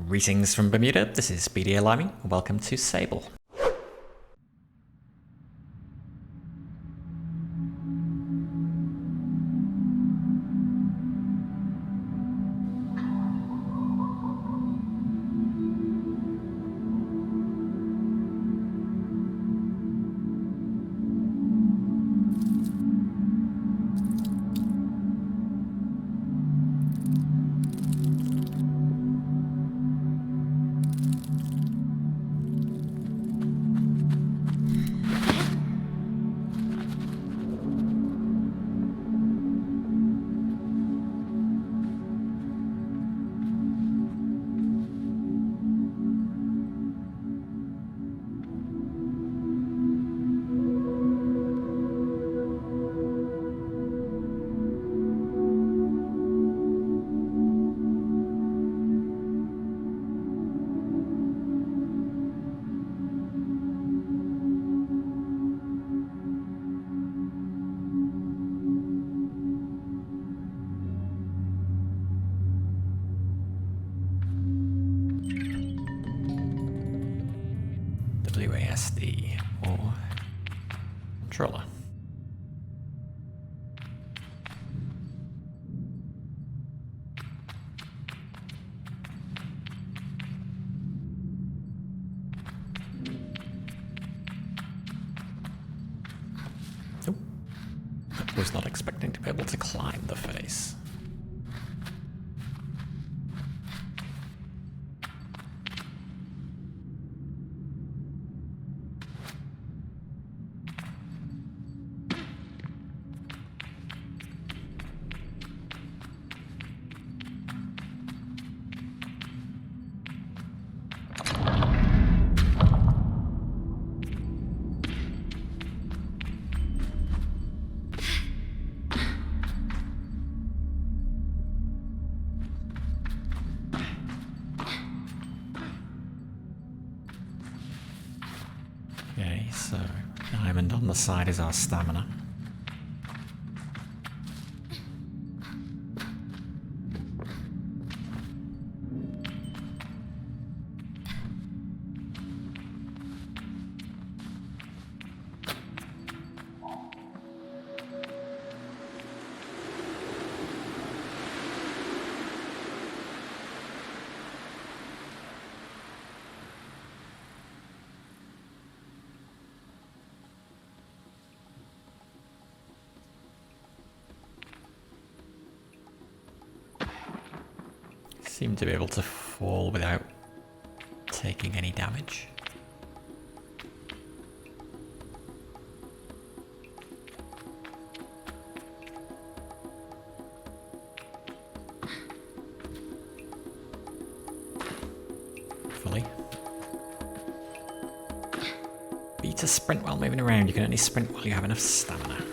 Greetings from Bermuda, this is BDA Liming, and welcome to Sable. WASD or controller. Nope. I was not expecting to be able to climb the face. Okay, so diamond on the side is our stamina. Seem to be able to fall without taking any damage. Fully. B to sprint while moving around. You can only sprint while you have enough stamina.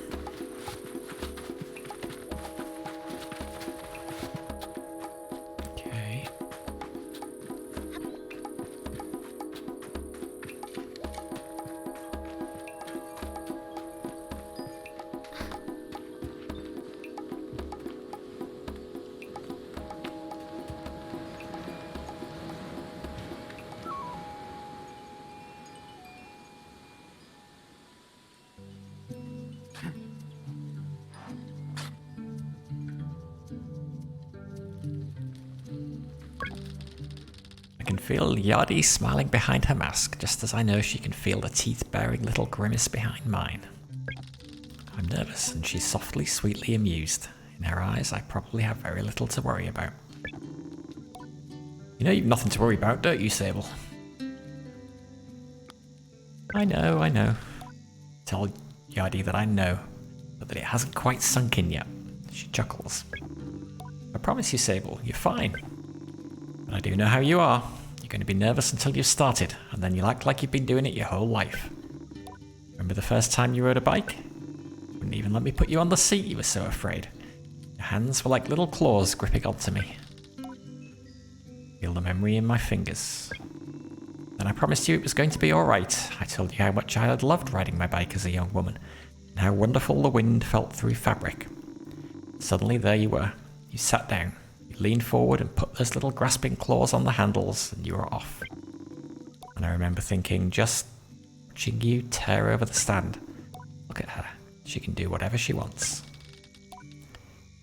I can feel Yardi smiling behind her mask, just as I know she can feel the teeth-baring little grimace behind mine. I'm nervous, and she's softly, sweetly amused. In her eyes, I probably have very little to worry about. You know you've nothing to worry about, don't you, Sable? I know. Tell Yardi that I know, but that it hasn't quite sunk in yet. She chuckles. I promise you, Sable, you're fine. But I do know how you are. You're going to be nervous until you've started, and then you'll act like you've been doing it your whole life. Remember the first time you rode a bike? You wouldn't even let me put you on the seat, you were so afraid. Your hands were like little claws gripping onto me. Feel the memory in my fingers. Then I promised you it was going to be alright. I told you how much I had loved riding my bike as a young woman, and how wonderful the wind felt through fabric. Suddenly there you were. You sat down. You lean forward and put those little grasping claws on the handles, and you are off. And I remember thinking, just watching you tear over the stand. Look at her. She can do whatever she wants.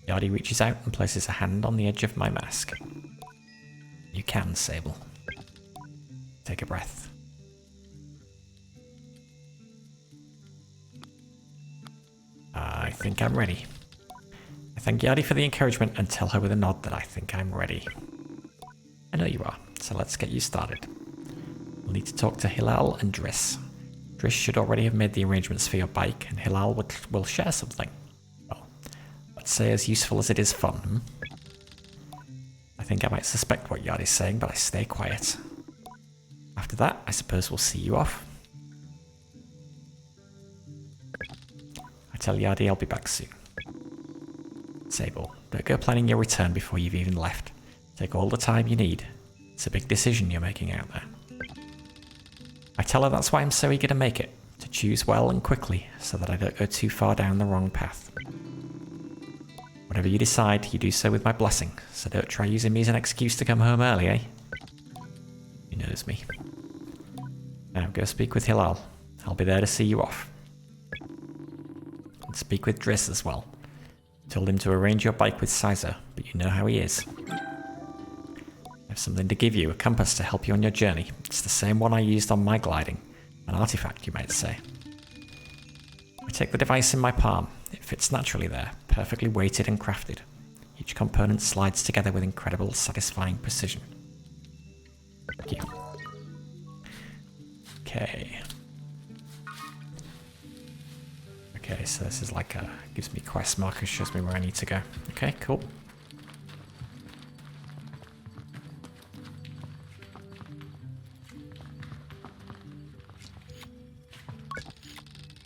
Yardy reaches out and places a hand on the edge of my mask. You can, Sable. Take a breath. I think I'm ready. I thank Yardy for the encouragement and tell her with a nod that I think I'm ready. I know you are, so let's get you started. We'll need to talk to Hilal and Driss. Driss should already have made the arrangements for your bike, and Hilal will share something. Well, let's say as useful as it is fun. I think I might suspect what Yardy's saying, but I stay quiet. After that, I suppose we'll see you off. I tell Yardy I'll be back soon. Sable, don't go planning your return before you've even left. Take all the time you need. It's a big decision you're making out there. I tell her that's why I'm so eager to make it, to choose well and quickly, so that I don't go too far down the wrong path. Whatever you decide, you do so with my blessing, so don't try using me as an excuse to come home early, eh? He knows me. Now go speak with Hilal. I'll be there to see you off. And speak with Driss as well. Told him to arrange your bike with Sizer, but you know how he is. I have something to give you, a compass to help you on your journey. It's the same one I used on my gliding. An artifact, you might say. I take the device in my palm. It fits naturally there, perfectly weighted and crafted. Each component slides together with incredible, satisfying precision. Thank you. Okay. Okay, so this is like a... gives me quest markers, shows me where I need to go. Okay, cool.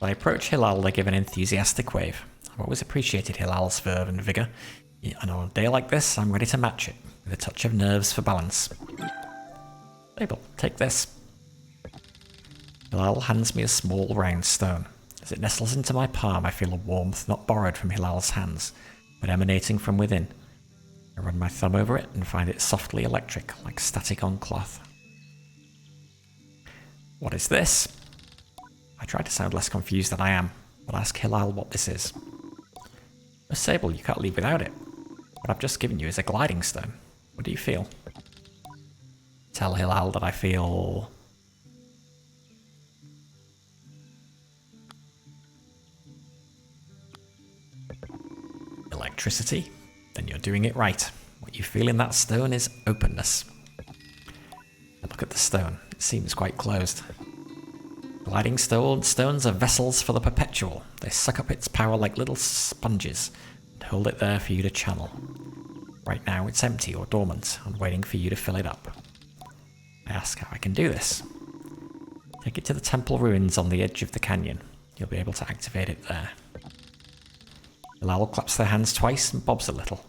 I approach Hilal, they give an enthusiastic wave. I've always appreciated Hilal's verve and vigour, and on a day like this, I'm ready to match it, with a touch of nerves for balance. Sable, take this. Hilal hands me a small round stone. As it nestles into my palm, I feel a warmth not borrowed from Hilal's hands, but emanating from within. I run my thumb over it and find it softly electric, like static on cloth. What is this? I try to sound less confused than I am, but ask Hilal what this is. Oh, Sable, you can't leave without it. What I've just given you is a gliding stone. What do you feel? Tell Hilal that I feel... electricity? Then you're doing it right. What you feel in that stone is openness. I look at the stone. It seems quite closed. Gliding stones are vessels for the perpetual. They suck up its power like little sponges and hold it there for you to channel. Right now it's empty or dormant and waiting for you to fill it up. I ask how I can do this. Take it to the temple ruins on the edge of the canyon. You'll be able to activate it there. Hilal claps their hands twice and bobs a little.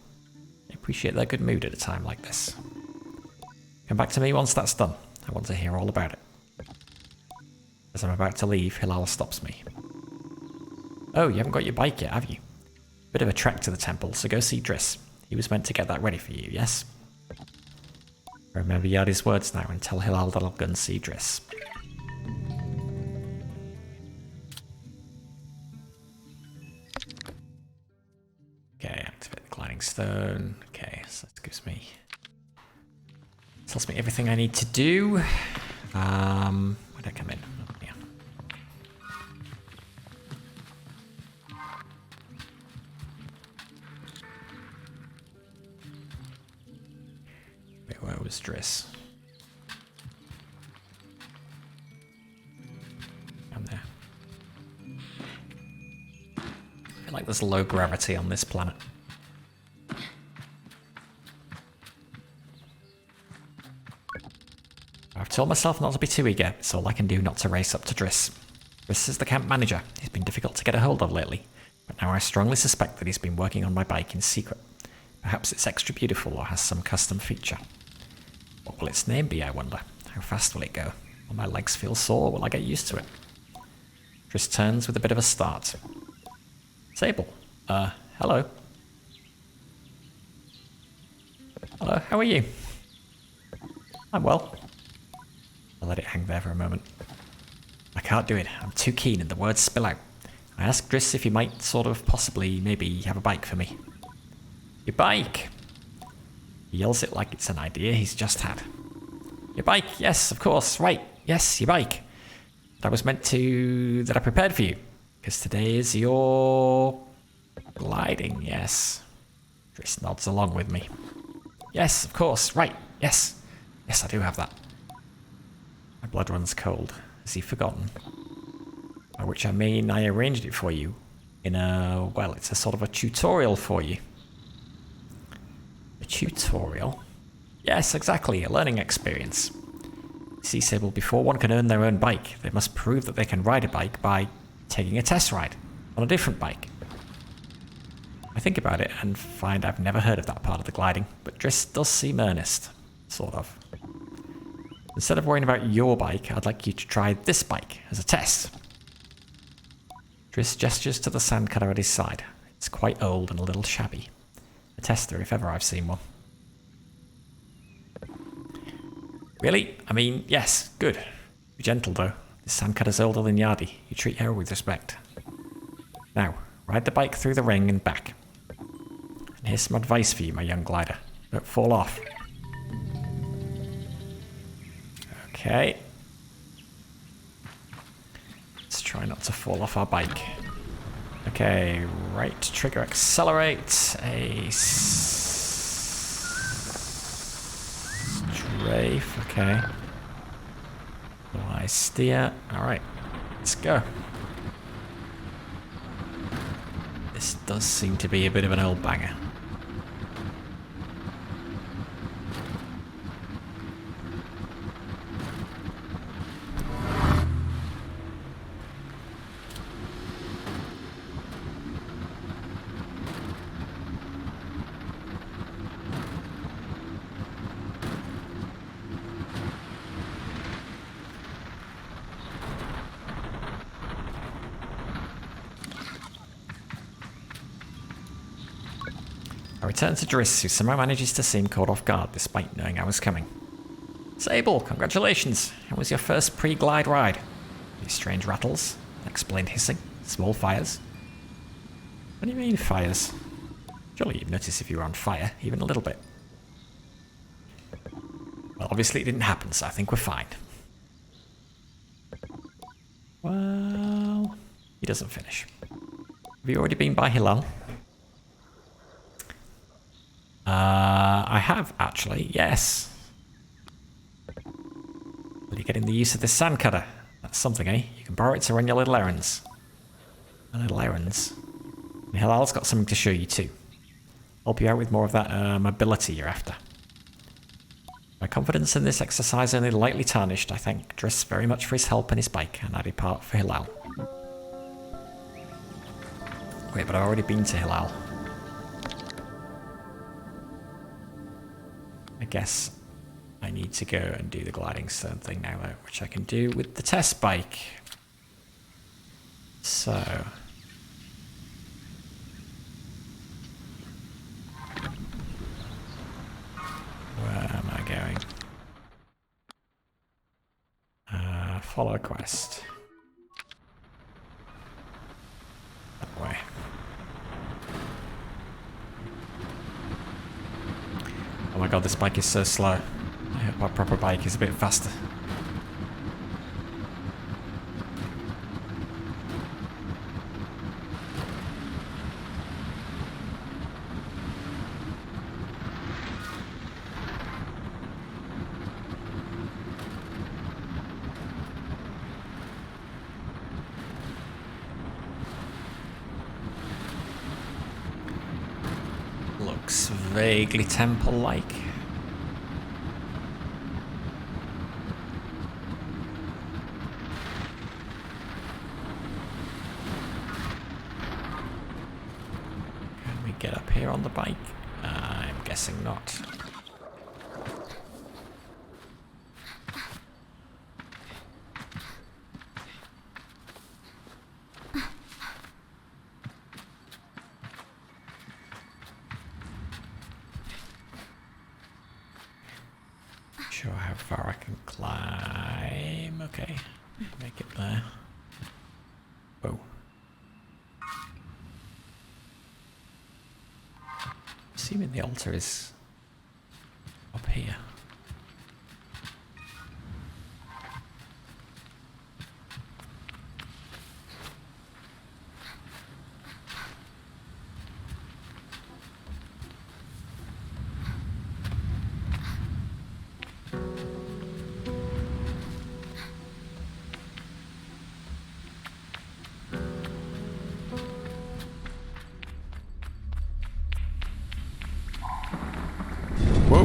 I appreciate their good mood at a time like this. Come back to me once that's done. I want to hear all about it. As I'm about to leave, Hilal stops me. Oh, you haven't got your bike yet, have you? Bit of a trek to the temple, so go see Driss. He was meant to get that ready for you, yes? I remember Yardy's words now and tell Hilal that I'll go and see Driss. Okay, activate the gliding stone. Okay, so that gives me... tells me everything I need to do. Where'd I come in? Oh, yeah. Wait, where was Driss? Down there. I feel like there's low gravity on this planet. I've told myself not to be too eager. It's all I can do not to race up to Driss. Driss is the camp manager. He's been difficult to get a hold of lately, but now I strongly suspect that he's been working on my bike in secret. Perhaps it's extra beautiful or has some custom feature. What will its name be, I wonder? How fast will it go? Will my legs feel sore? Will I get used to it? Driss turns with a bit of a start. Sable. Hello. How are you? I'm well. I'll let it hang there for a moment. I can't do it. I'm too keen and the words spill out. I asked Driss if he might sort of possibly maybe have a bike for me. Your bike! He yells it like it's an idea he's just had. Your bike, yes, of course, right. Yes, your bike. That I prepared for you. Because today is your... gliding, yes. Driss nods along with me. Yes, of course, right, yes. Yes, I do have that. My blood runs cold. Has he forgotten? By which I mean I arranged it for you in a... well, it's a sort of a tutorial for you. A tutorial? Yes, exactly, a learning experience. See, Sable, before one can earn their own bike, they must prove that they can ride a bike by taking a test ride on a different bike. I think about it and find I've never heard of that part of the gliding, but Driss does seem earnest. Sort of. Instead of worrying about your bike, I'd like you to try this bike as a test. Driss gestures to the sandcutter at his side. It's quite old and a little shabby. A tester, if ever I've seen one. Really? I mean, yes, good. Be gentle, though. This sandcutter's older than Yardi. You treat her with respect. Now, ride the bike through the ring and back. And here's some advice for you, my young glider. Don't fall off. Okay. Let's try not to fall off our bike. Okay, right trigger accelerate. A strafe, okay. I steer. Alright, let's go. This does seem to be a bit of an old banger. I return to Driss, who somehow manages to seem caught off guard despite knowing I was coming. Sable, congratulations! How was your first pre-glide ride? These strange rattles, explained hissing, small fires. What do you mean, fires? Surely you'd notice if you were on fire, even a little bit. Well, obviously it didn't happen, so I think we're fine. Well... he doesn't finish. Have you already been by Hilal? I have, actually, yes. Will you get in the use of this sand cutter? That's something, eh? You can borrow it to run your little errands. My little errands. And Hilal's got something to show you too. Help you out with more of that mobility you're after. My confidence in this exercise only lightly tarnished. I thank Driss very much for his help and his bike, and I depart for Hilal. Wait, but I've already been to Hilal. I guess I need to go and do the gliding stone thing now, though, which I can do with the test bike. So... where am I going? Follow quest. That way. Oh my god, this bike is so slow. I hope our proper bike is a bit faster. Looks vaguely temple-like. Can we get up here on the bike? I'm guessing not. sure how far I can climb. Okay, make it there. Whoa. Assuming the altar is up here. Whoa!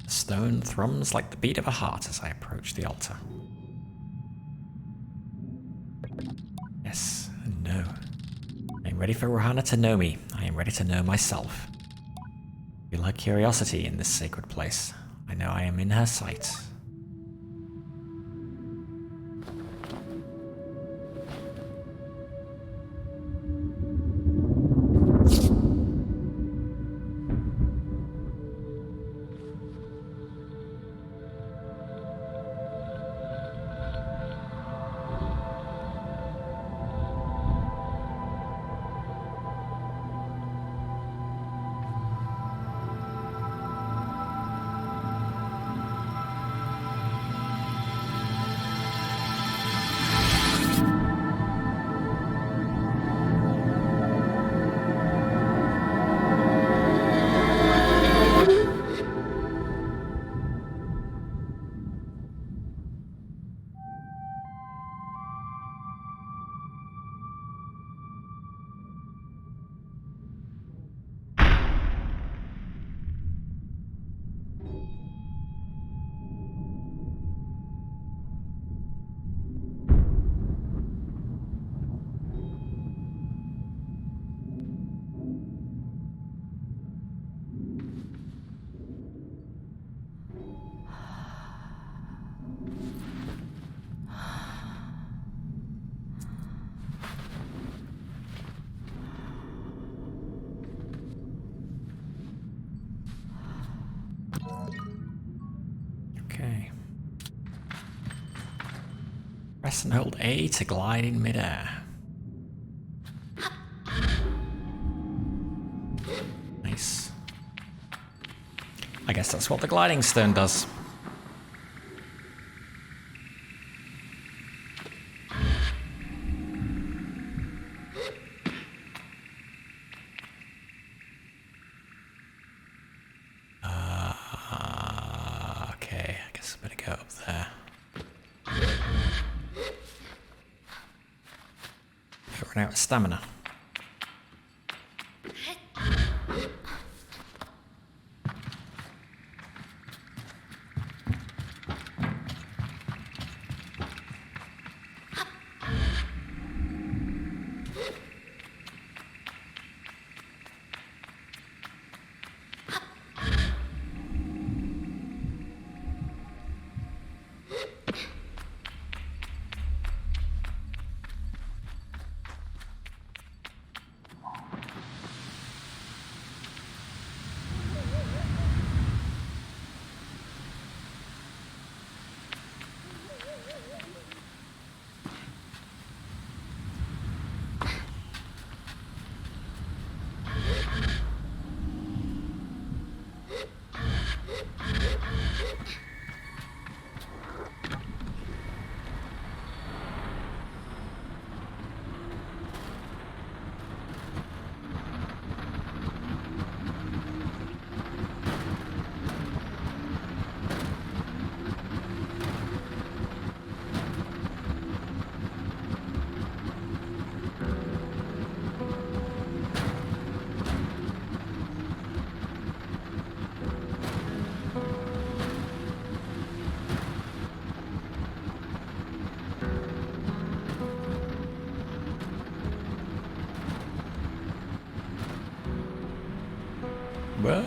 The stone thrums like the beat of a heart as I approach the altar. Yes and no. I am ready for Rohana to know me. I am ready to know myself. I feel her curiosity in this sacred place. I know I am in her sight. Okay. Press and hold A to glide in midair. Nice. I guess that's what the gliding stone does. Okay, I guess I better go up there. Run out of stamina. Whoa.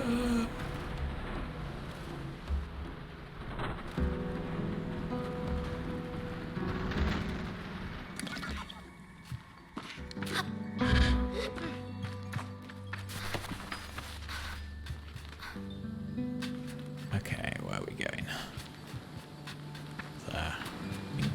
Okay, where are we going? There. Pink.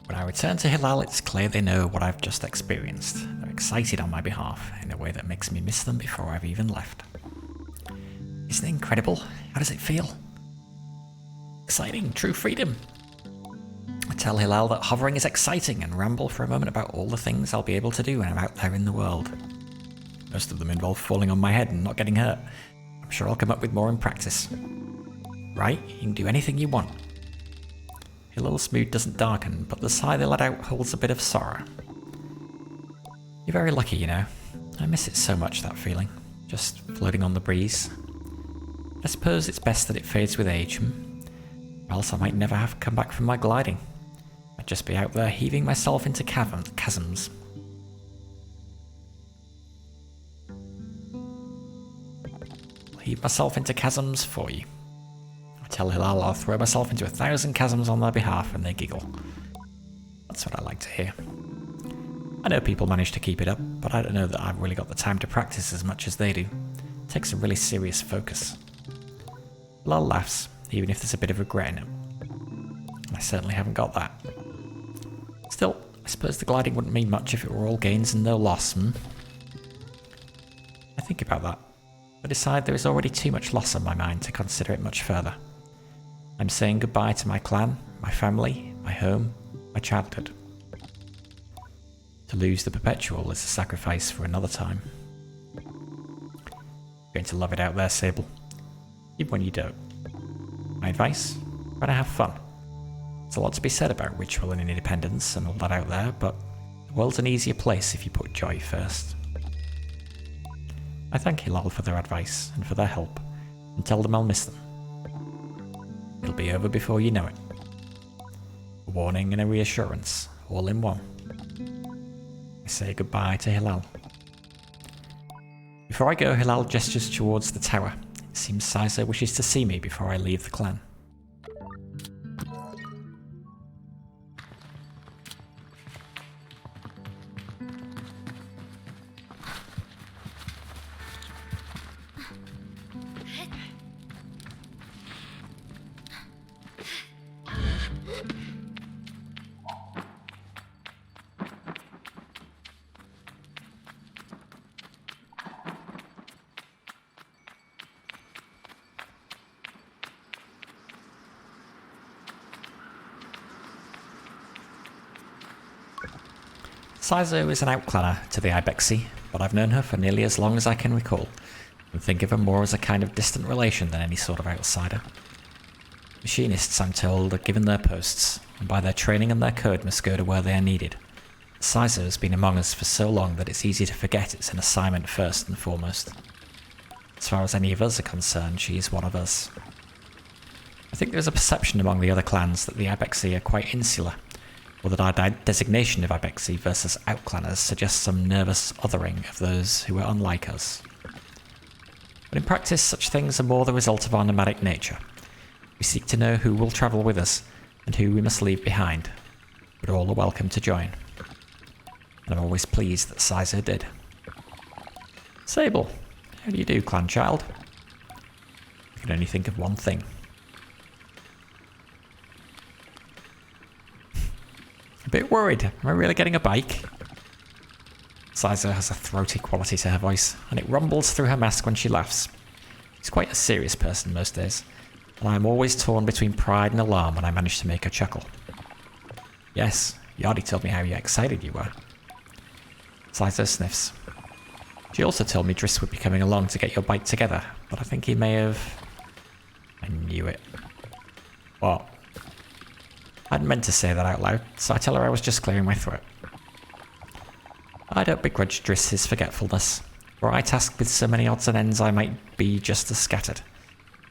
When I return to Hilal, it's clear they know what I've just experienced. They're excited on my behalf in a way that makes me miss them before I've even left. Isn't it incredible? How does it feel? Exciting, true freedom. I tell Hilal that hovering is exciting and ramble for a moment about all the things I'll be able to do when I'm out there in the world. Most of them involve falling on my head and not getting hurt. I'm sure I'll come up with more in practice. Right? You can do anything you want. Hilal's mood doesn't darken, but the sigh they let out holds a bit of sorrow. You're very lucky, you know. I miss it so much, that feeling. Just floating on the breeze. I suppose it's best that it fades with age, or else I might never have come back from my gliding. I'd just be out there heaving myself into chasms. I'll heave myself into chasms for you. I tell Hilal I'll throw myself into 1,000 chasms on their behalf, and they giggle. That's what I like to hear. I know people manage to keep it up, but I don't know that I've really got the time to practice as much as they do. It takes a really serious focus. Hilal laughs, even if there's a bit of regret in it. I certainly haven't got that. Still, I suppose the gliding wouldn't mean much if it were all gains and no loss, I think about that, but decide there is already too much loss on my mind to consider it much further. I'm saying goodbye to my clan, my family, my home, my childhood. To lose the Perpetual is a sacrifice for another time. You're going to love it out there, Sable. Even when you don't. My advice? Try to have fun. There's a lot to be said about ritual and independence and all that out there, but the world's an easier place if you put joy first. I thank Hilal for their advice and for their help, and tell them I'll miss them. It'll be over before you know it. A warning and a reassurance, all in one. I say goodbye to Hilal. Before I go, Hilal gestures towards the tower. It seems Sizer wishes to see me before I leave the clan. Sizo is an outclanner to the Ibexi, but I've known her for nearly as long as I can recall, and think of her more as a kind of distant relation than any sort of outsider. Machinists, I'm told, are given their posts, and by their training and their code must go to where they are needed. Sizo has been among us for so long that it's easy to forget it's an assignment first and foremost. As far as any of us are concerned, she is one of us. I think there is a perception among the other clans that the Ibexi are quite insular, or that our designation of Ibexi versus outclanners suggests some nervous othering of those who are unlike us. But in practice, such things are more the result of our nomadic nature. We seek to know who will travel with us, and who we must leave behind, but all are welcome to join. And I'm always pleased that Sizer did. Sable, how do you do, clan child? I can only think of one thing. A bit worried. Am I really getting a bike? Sizer has a throaty quality to her voice, and it rumbles through her mask when she laughs. She's quite a serious person most days, and I am always torn between pride and alarm when I manage to make her chuckle. Yes, Yardi told me how excited you were. Sizer sniffs. She also told me Driss would be coming along to get your bike together, but I think he may have... I knew it. What? I hadn't meant to say that out loud, so I tell her I was just clearing my throat. I don't begrudge Driss his forgetfulness. Were I tasked with so many odds and ends, I might be just as scattered.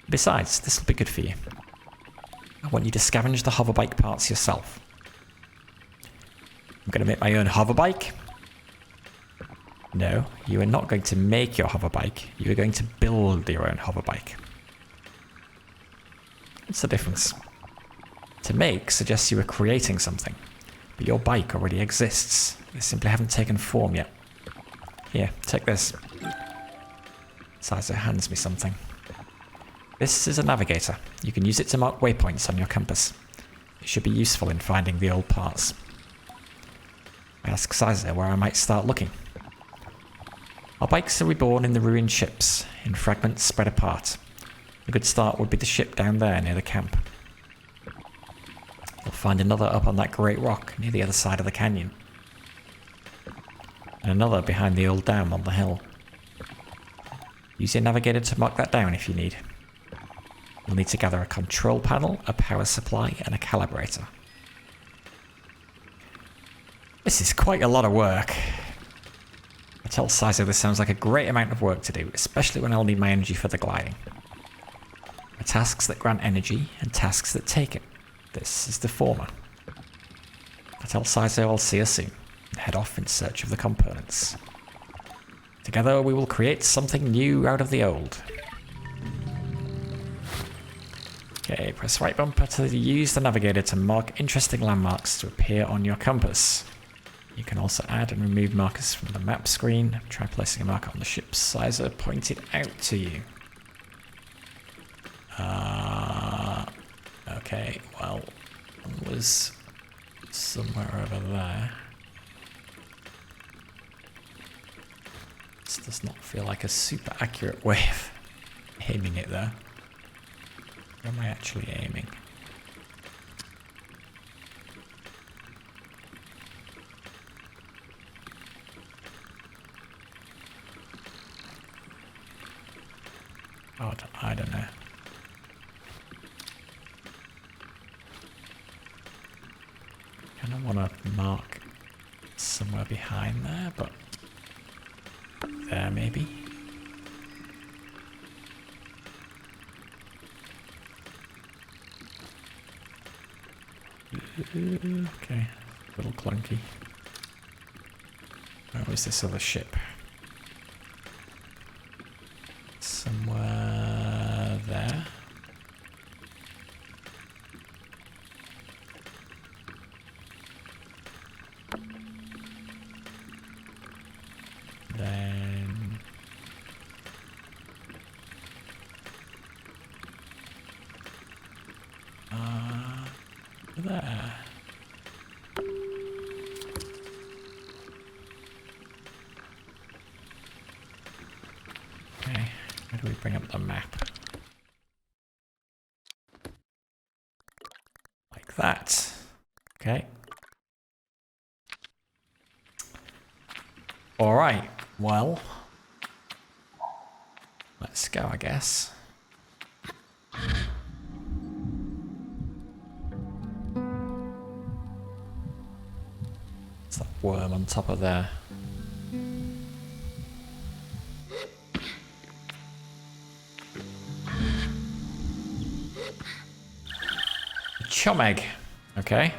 Besides, this will be good for you. I want you to scavenge the hoverbike parts yourself. I'm going to make my own hoverbike? No, you are not going to make your hoverbike. You are going to build your own hoverbike. What's the difference? To make suggests you are creating something, but your bike already exists. They simply haven't taken form yet. Here, take this. Sizer hands me something. This is a navigator. You can use it to mark waypoints on your compass. It should be useful in finding the old parts. I ask Sizer where I might start looking. Our bikes are reborn in the ruined ships, in fragments spread apart. A good start would be the ship down there near the camp. You'll find another up on that great rock near the other side of the canyon. And another behind the old dam on the hill. Use your navigator to mark that down if you need. You'll need to gather a control panel, a power supply, and a calibrator. This is quite a lot of work. I tell Sizer this sounds like a great amount of work to do, especially when I'll need my energy for the gliding. There are tasks that grant energy, and tasks that take it. This is the former. I tell Sizer I'll see her soon, and head off in search of the components. Together we will create something new out of the old. Okay, press right bumper to use the navigator to mark interesting landmarks to appear on your compass. You can also add and remove markers from the map screen. Try placing a marker on the ship's Sizer pointed out to you. Okay, well, one was somewhere over there. This does not feel like a super accurate way of aiming it though. Where am I actually aiming? Oh, I don't know. Kind of want to mark somewhere behind there, but there maybe. Okay, a little clunky. Where was this other ship? Somewhere there. Then there. Okay, how do we bring up the map? Like that. Okay. Alright, well, let's go, I guess. It's that worm on top of there. A chum egg. Okay.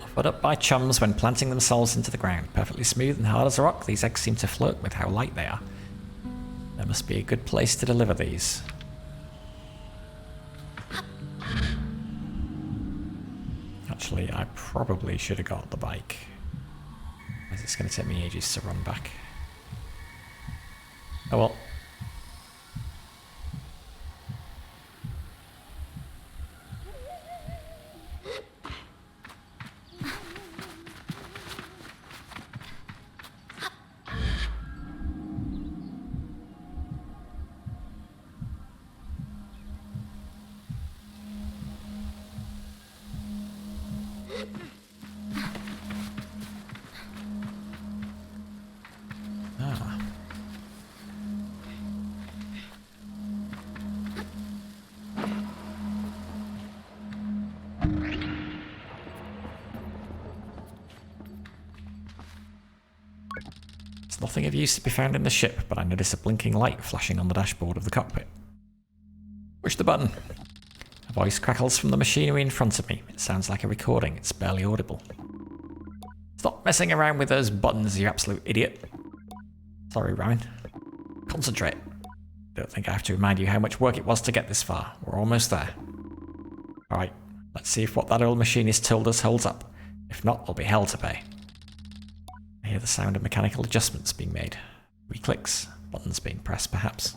Offered up by chums when planting themselves into the ground. Perfectly smooth and hard as a rock, these eggs seem to flirt with how light they are. There must be a good place to deliver these. Actually, I probably should have got the bike. As it's going to take me ages to run back. Oh well. nothing of use to be found in the ship, but I notice a blinking light flashing on the dashboard of the cockpit. Push the button. A voice crackles from the machinery in front of me. It sounds like a recording. It's barely audible. Stop messing around with those buttons, you absolute idiot. Sorry, Ryan. Concentrate. Don't think I have to remind you how much work it was to get this far. We're almost there. Alright, let's see if what that old machinist told us holds up. If not, there'll be hell to pay. I hear the sound of mechanical adjustments being made. 3 clicks. Buttons being pressed, perhaps.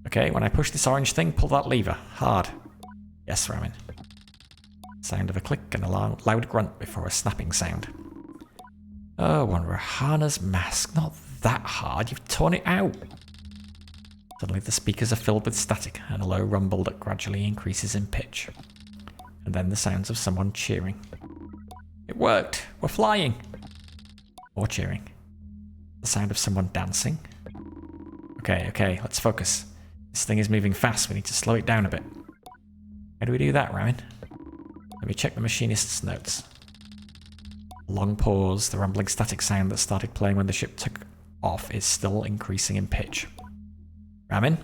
Okay, when I push this orange thing, pull that lever. Hard. Yes, Ramin. Sound of a click and a loud grunt before a snapping sound. Oh, on Rahana's mask. Not that hard. You've torn it out. Suddenly the speakers are filled with static and a low rumble that gradually increases in pitch. And then the sounds of someone cheering. It worked! We're flying! More cheering. The sound of someone dancing. Okay, let's focus. This thing is moving fast. We need to slow it down a bit. How do we do that, Ryan? Let me check the machinist's notes. A long pause. The rumbling static sound that started playing when the ship took off is still increasing in pitch. Ramin?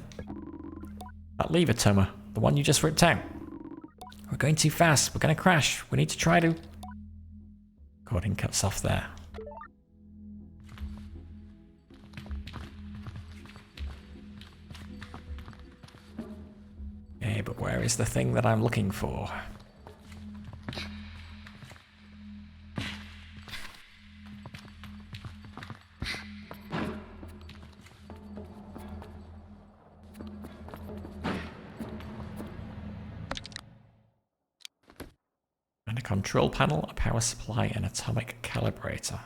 That lever, Toma. The one you just ripped out. We're going too fast. We're going to crash. We need to try to... Recording cuts off there. Okay, but where is the thing that I'm looking for? And a control panel, a power supply, an atomic calibrator.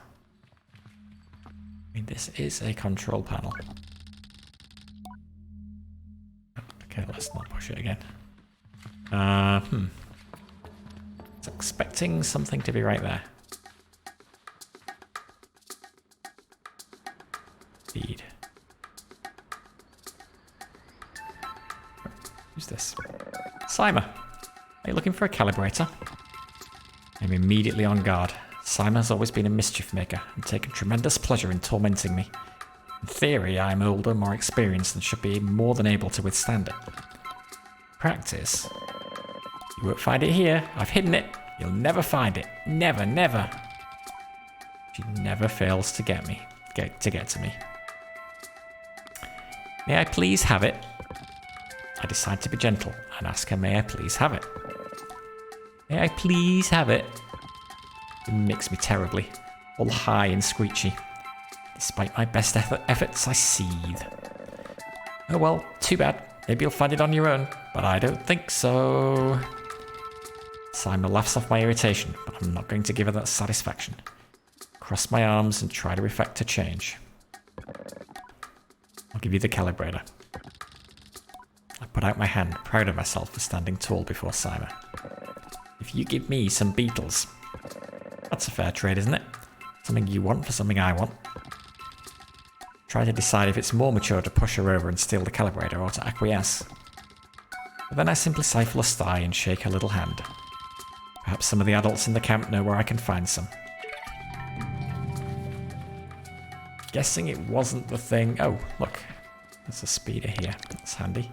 I mean, this is a control panel. Okay, let's not push it again. I was expecting something to be right there. Feed. Who's this? Sima, are you looking for a calibrator? I'm immediately on guard. Sima has always been a mischief maker and taken tremendous pleasure in tormenting me. In theory, I'm older, more experienced, and should be more than able to withstand it. Practice? You won't find it here. I've hidden it. You'll never find it. Never, never. She never fails to get to me. May I please have it? I decide to be gentle and ask her, may I please have it? May I please have it? It makes me terribly, all high and screechy. Despite my best efforts, I seethe. Oh well, too bad. Maybe you'll find it on your own, but I don't think so. Sima laughs off my irritation, but I'm not going to give her that satisfaction. Cross my arms and try to effect a change. I'll give you the calibrator. I put out my hand, proud of myself for standing tall before Sima. If you give me some beetles. That's a fair trade, isn't it? Something you want for something I want. Try to decide if it's more mature to push her over and steal the calibrator or to acquiesce. But then I simply sigh full of sigh and shake her little hand. Perhaps some of the adults in the camp know where I can find some. Guessing it wasn't the thing... Oh, look. There's a speeder here. That's handy.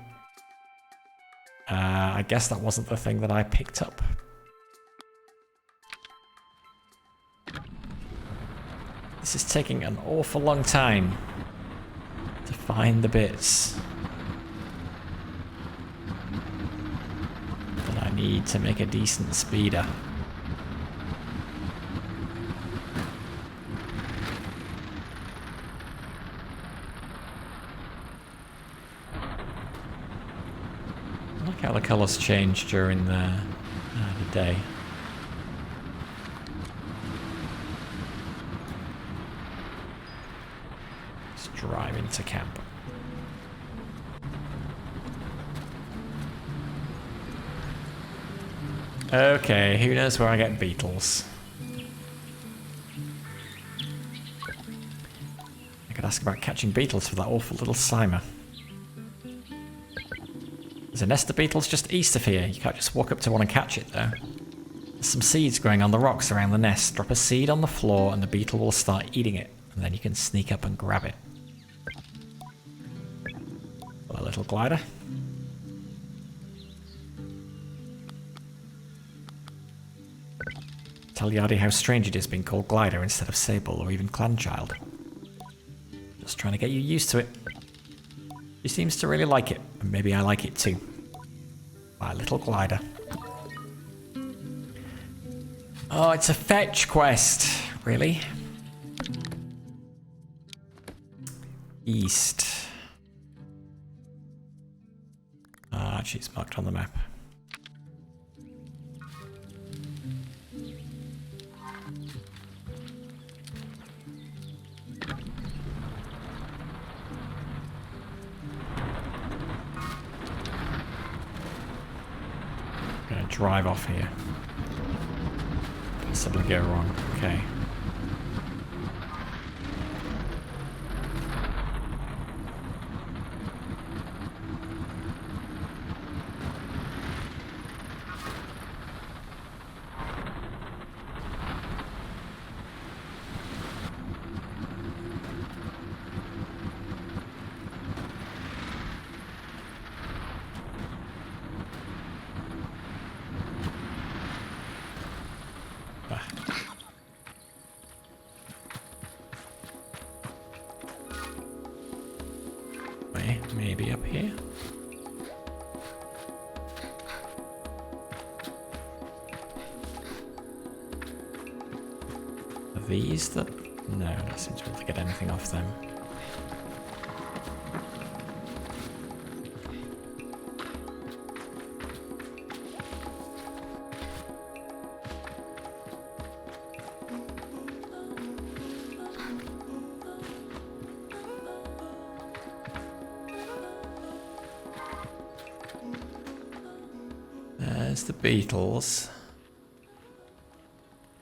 I guess that wasn't the thing that I picked up. This is taking an awful long time to find the bits that I need to make a decent speeder. I like how the colours change during the day. Drive into camp. Okay, who knows where I get beetles? I could ask about catching beetles for that awful little Sima. There's a nest of beetles just east of here. You can't just walk up to one and catch it though. There's some seeds growing on the rocks around the nest. Drop a seed on the floor and the beetle will start eating it. And then you can sneak up and grab it. A little glider. Tell Yardy how strange it is being called Glider instead of Sable or even Clanchild. Just trying to get you used to it. She seems to really like it, and maybe I like it too. My little glider. Oh, it's a fetch quest. Really? East. Ah, she's marked on the map. Gonna drive off here. Possibly go wrong. Okay. Maybe up here? Are these the... No, I don't seem to be able to get anything off them. There's the beetles.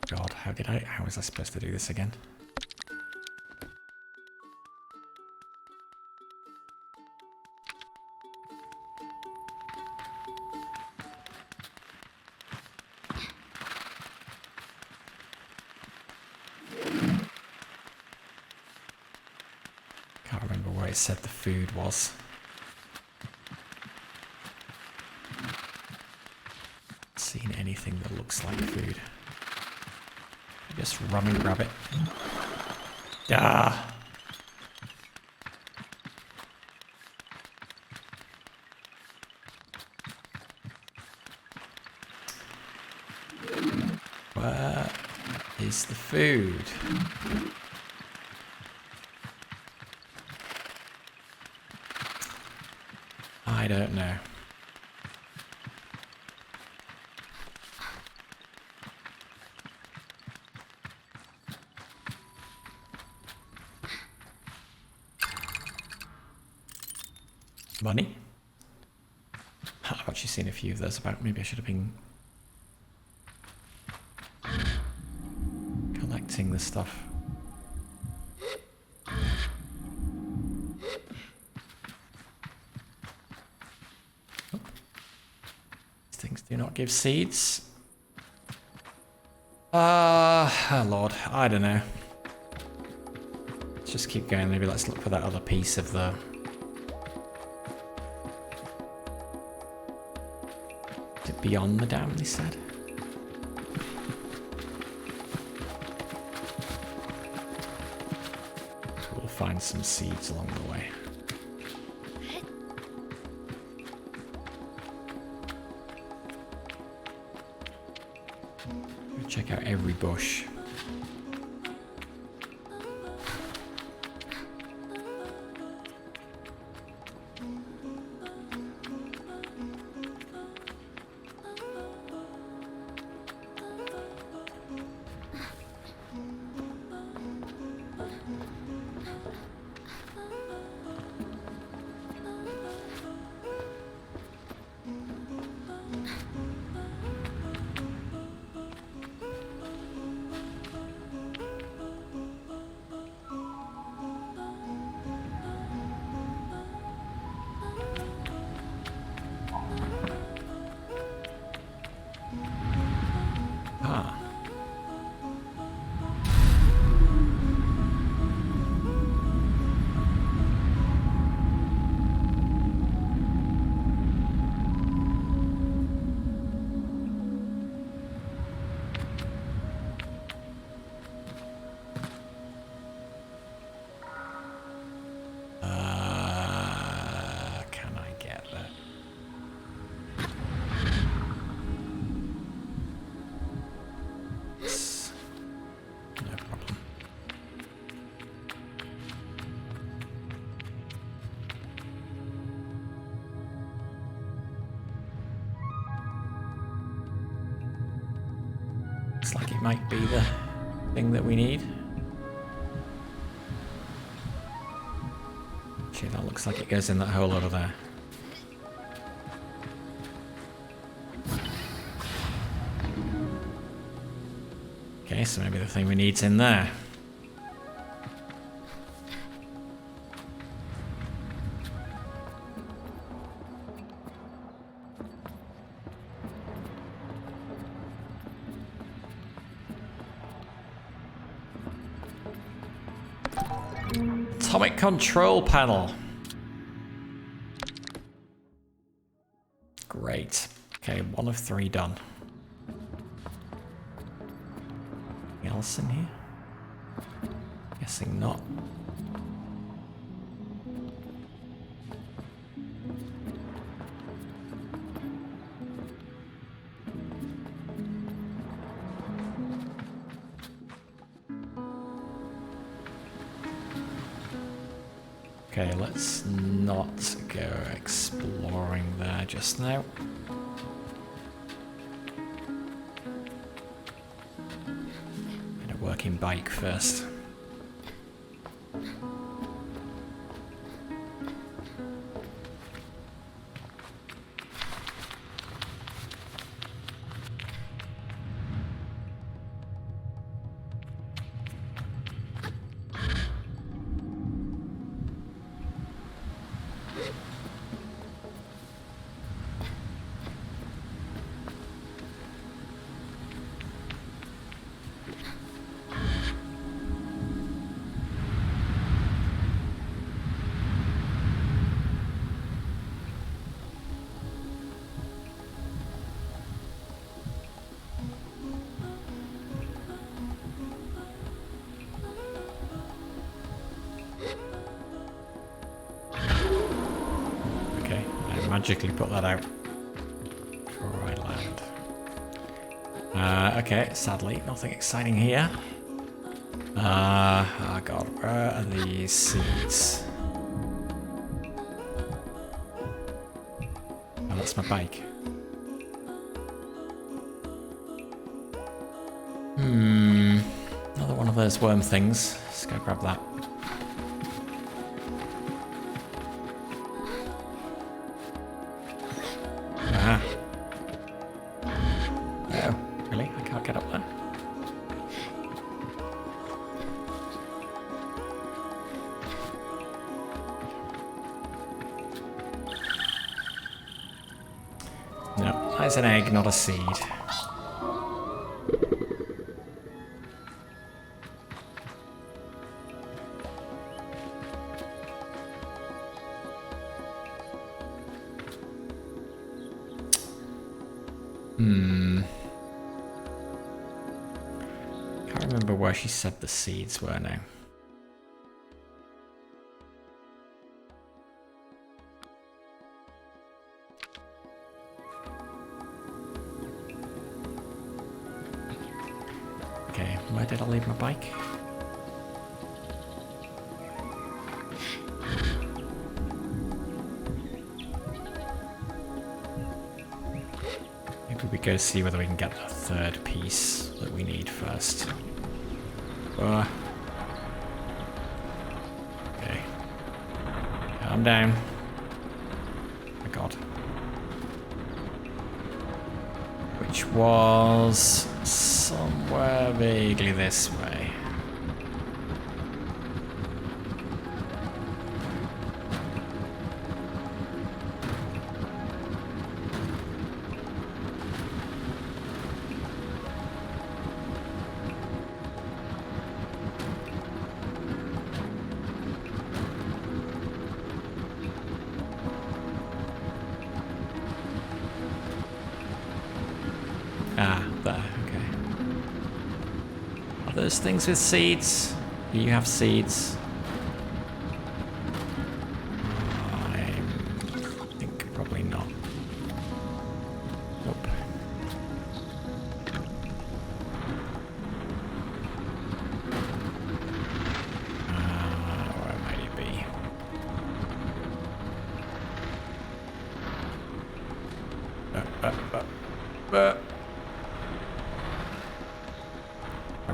God, how was I supposed to do this again? Can't remember where it said the food was. Seen anything that looks like food. Just run and grab it. Ah! Where is the food? I don't know. Money? I've actually seen a few of those about. Maybe I should have been collecting the stuff. Oh. These things do not give seeds. Oh Lord, I don't know. Let's just keep going. Maybe let's look for that other piece of the... Beyond the dam, they said. We'll find some seeds along the way. We'll check out every bush. Looks like it might be the thing that we need. Actually, that looks like it goes in that hole over there. Okay, so maybe the thing we need's in there. Atomic control panel. Great. Okay, 1 of 3 done. Anything else in here? Guessing not. Okay, let's not go exploring there just now. Get a working bike first. Magically put that out before I land. Okay, sadly, nothing exciting here. Oh god, where are these seeds? Oh, that's my bike. Another one of those worm things. Let's go grab that. It's an egg, not a seed. Can't remember where she said the seeds were now. Okay, where did I leave my bike? Maybe we go see whether we can get the third piece that we need first. Okay. Calm down. Oh my god. Which was somewhere vaguely this way. Ah, there, okay. Are those things with seeds? Do you have seeds? I think probably not. Nope. Where might it be?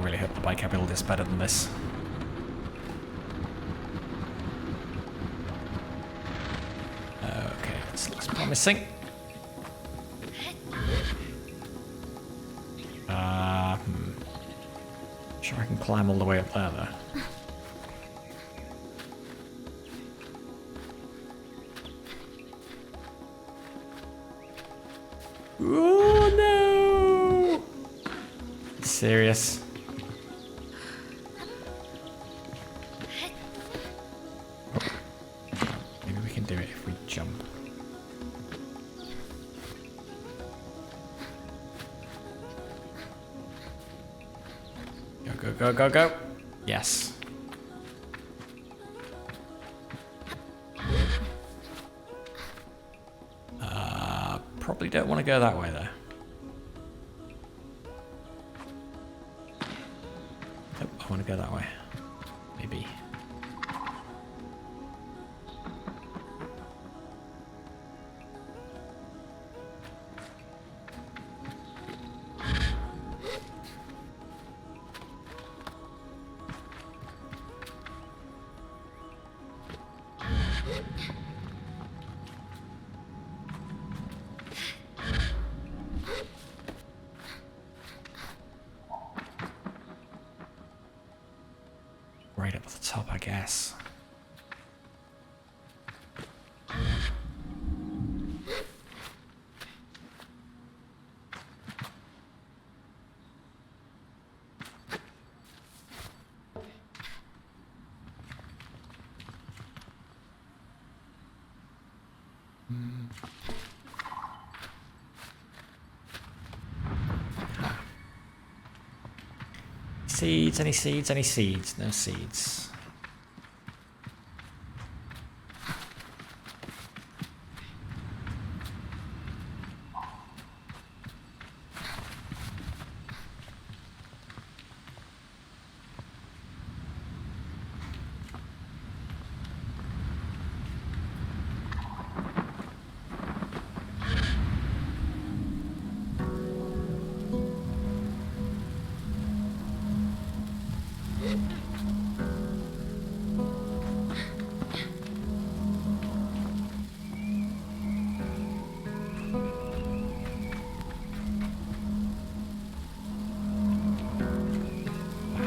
really hope the bike I build is better than this. Okay, this looks promising. Sure I can climb all the way up there though. Oh no! Serious? Maybe we can do it if we jump. Go, go, go, go, go. Yes. Probably don't want to go that way though. Nope, I want to go that way. Maybe. Right up at the top, I guess. Seeds, any seeds, any seeds? No seeds.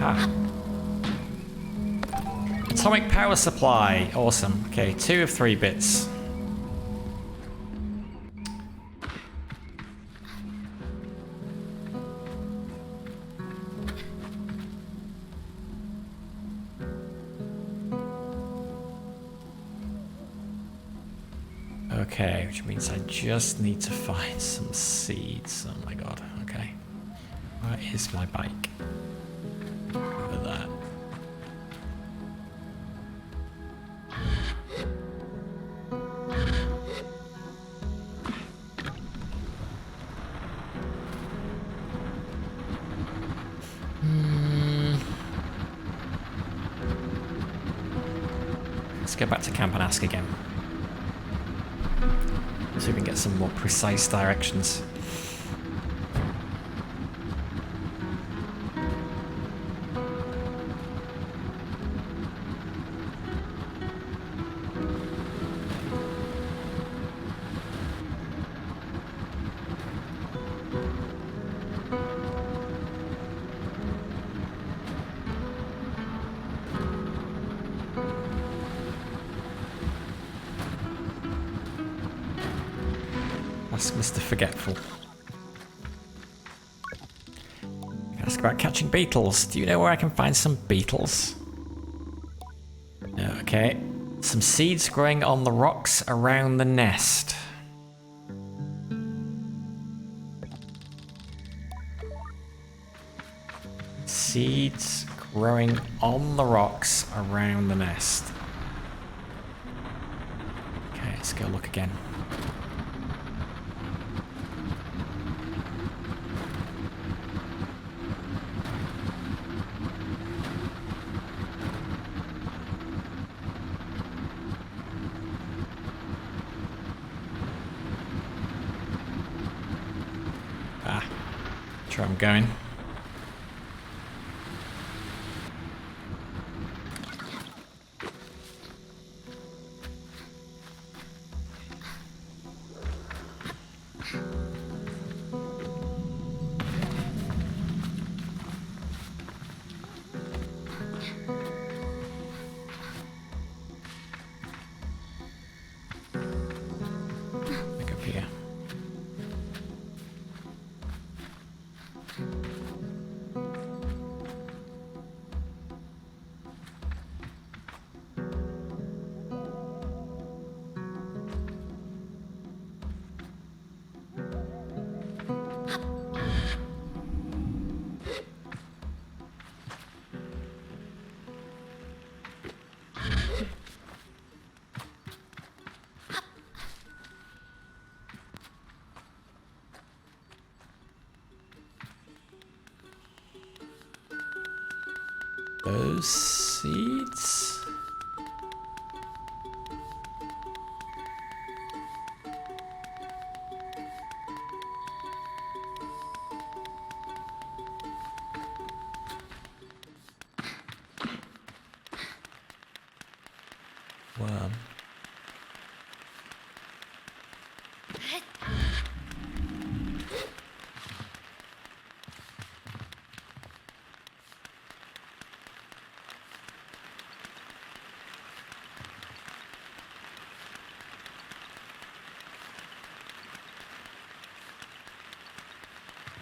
Aha. Atomic power supply. Awesome. Okay, 2 of 3 bits. Okay, which means I just need to find some seeds. Oh my god, okay. Where is my bike? Over there. Let's go back to camp and ask again. So we can get some more precise directions. Ask Mr. Forgetful. Ask about catching beetles. Do you know where I can find some beetles? No, okay. Some seeds growing on the rocks around the nest. Seeds growing on the rocks around the nest. Okay, let's go look again. That's where I'm going. Back up here. Those seeds? Worm.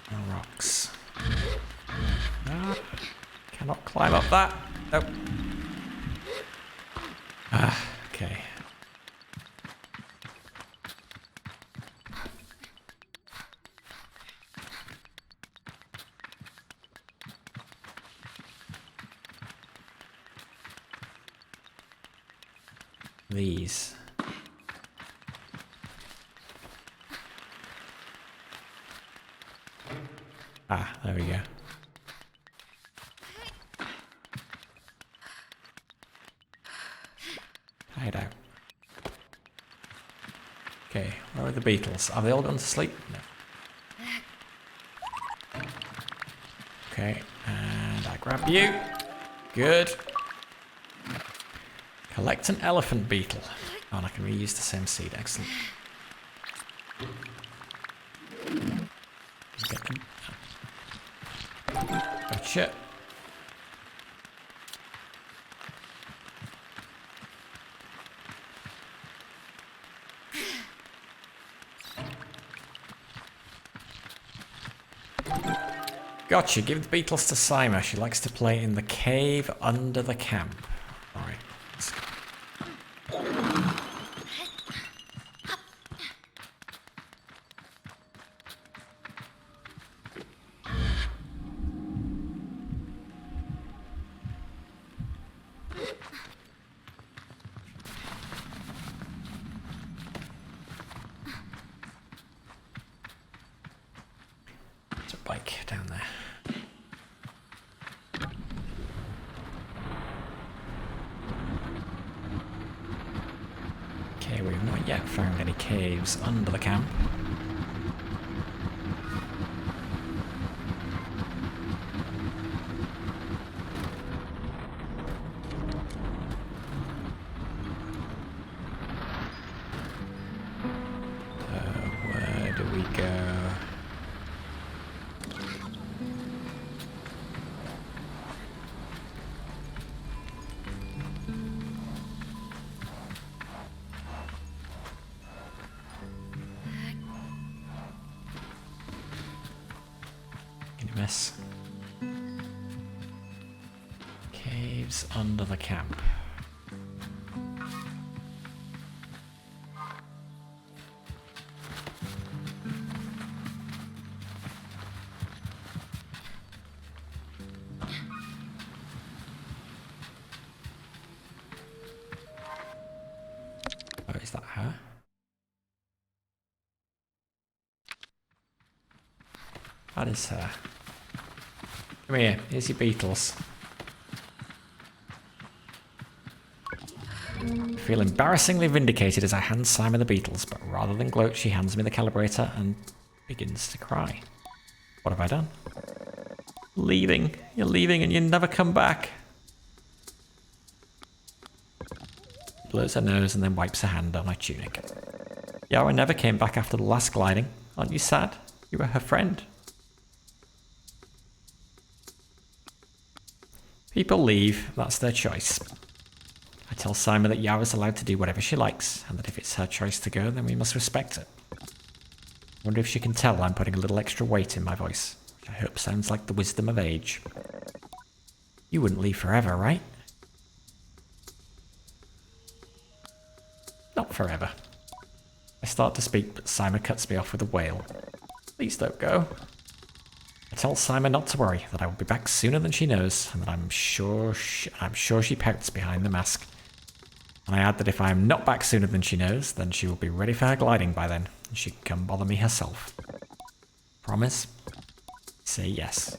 No rocks. Ah, cannot climb up that. Nope. Ah, okay. These. Ah, there we go. Hide out. Okay, where are the beetles? Have they all gone to sleep? No. Okay, and I grab you. Good. Collect an elephant beetle. Oh, and I can reuse the same seed. Excellent. Get them. Gotcha. Gotcha. Give the beetles to Sima. She likes to play in the cave under the camp. Alright. There's a bike down there. Okay, we've not yet found any caves under the camp. Where do we go? Miss. Caves under the camp. Oh, is that her? That is her. Come here, here's your beetles. I feel embarrassingly vindicated as I hand Sima the beetles, but rather than gloat, she hands me the calibrator and begins to cry. What have I done? Leaving. You're leaving and you never come back. Blows her nose and then wipes her hand on my tunic. Yara never came back after the last gliding. Aren't you sad? You were her friend. People leave. That's their choice. I tell Simon that Yara's allowed to do whatever she likes, and that if it's her choice to go, then we must respect it. I wonder if she can tell I'm putting a little extra weight in my voice, which I hope sounds like the wisdom of age. You wouldn't leave forever, right? Not forever. I start to speak, but Simon cuts me off with a wail. Please don't go. I tell Simon not to worry, that I will be back sooner than she knows, and that I'm sure she pouts behind the mask. And I add that if I am not back sooner than she knows, then she will be ready for her gliding by then, and she can come bother me herself. Promise? Say yes.